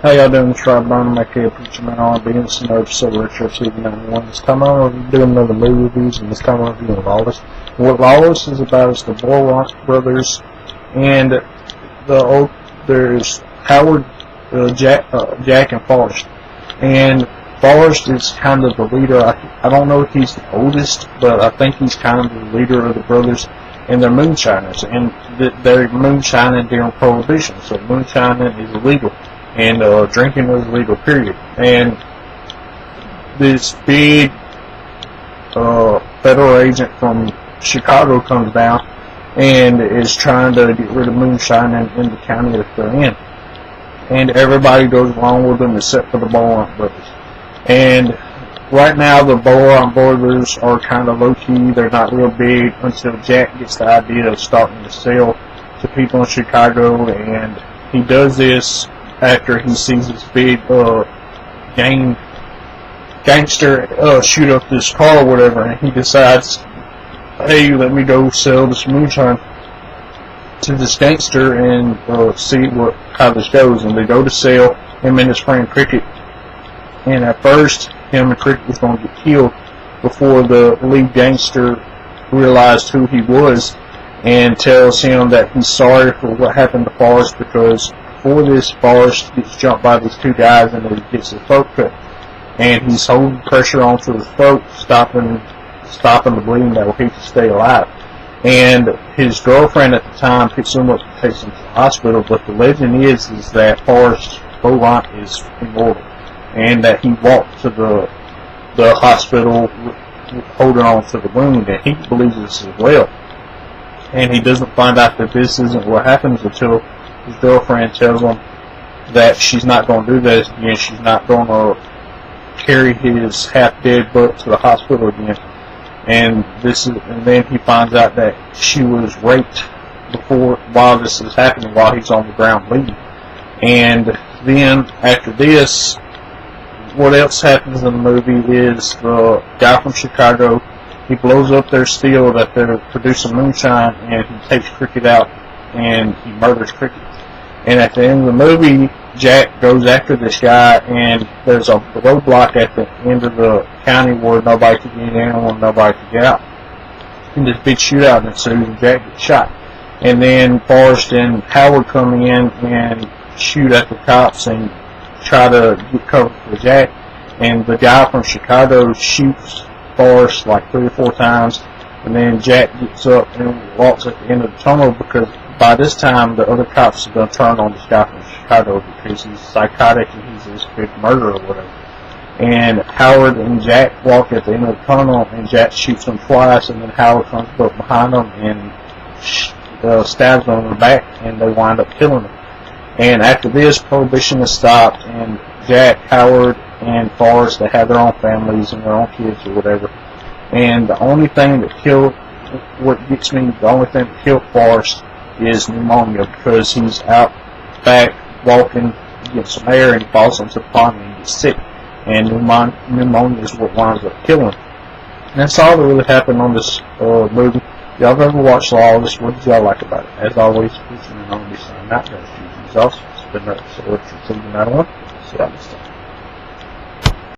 How y'all doing? It's Rob Burnham, my kid preacher man on being some episode of Retro TV 91. This time I'm doing another movie reviews, and this time I'm reviewing Lawless. What Lawless is about is the Lawrence brothers, and there's Howard, Jack, and Forrest. And Forrest is kind of the leader. I don't know if he's the oldest, but I think he's kind of the leader of the brothers. And they're moonshiners, and they're moonshining during Prohibition, so moonshining is illegal, and drinking is illegal, period. And this big federal agent from Chicago comes down and is trying to get rid of moonshining in the county that they're in. And everybody goes along with them except for the Lawrence brothers. And right now, the Lawrence brothers are kind of low-key. They're not real big until Jack gets the idea of starting to sell to people in Chicago, and he does this after he sees this big gangster shoot up this car or whatever, and he decides, hey, let me go sell this moonshine to this gangster and see how this goes. And they go to sell, him and his friend Cricket. And at first, him and Cricket was going to get killed before the lead gangster realized who he was and tells him that he's sorry for what happened to Forrest, because before this, Forrest gets jumped by these two guys and he gets his throat cut. And he's holding pressure onto his throat, stopping the bleeding that will keep him stay alive. And his girlfriend at the time picks him up and takes him to the hospital, but the legend is that Forrest's Beaumont is immortal, and that he walked to the hospital holding on to the wound, and he believes this as well. And he doesn't find out that this isn't what happens until his girlfriend tells him that she's not going to do this again. She's not going to carry his half-dead butt to the hospital again. And then he finds out that she was raped while this is happening, while he's on the ground bleeding. And then after this, what else happens in the movie is the guy from Chicago, he blows up their steel that they're producing moonshine, and he takes Cricket out and he murders Cricket. And at the end of the movie, Jack goes after this guy, and there's a roadblock at the end of the county where nobody can get in or nobody can get out. And this big shootout ensues, and Jack gets shot. And then Forrest and Howard come in and shoot at the cops and try to get cover for Jack. And the guy from Chicago shoots Forrest like 3 or 4 times. And then Jack gets up and walks at the end of the tunnel, because by this time the other cops are going to turn on this guy from Chicago because he's psychotic and he's this big murderer or whatever. And Howard and Jack walk at the end of the tunnel, and Jack shoots him twice, and then Howard comes up behind them and stabs him in the back, and they wind up killing him. And after this, Prohibition is stopped, and Jack, Howard, and Forrest, they have their own families and their own kids or whatever. And the only thing that killed Forrest is pneumonia, because he's out back walking, getting some air, and he falls into the pond and he gets sick. And pneumonia is what winds up killing him. And that's all that really happened on this movie. Y'all have ever watched Lawless? What did y'all like about it? As always, preaching and only signing out. Guys, it's been an episode of Retro TV 91. See y'all next time.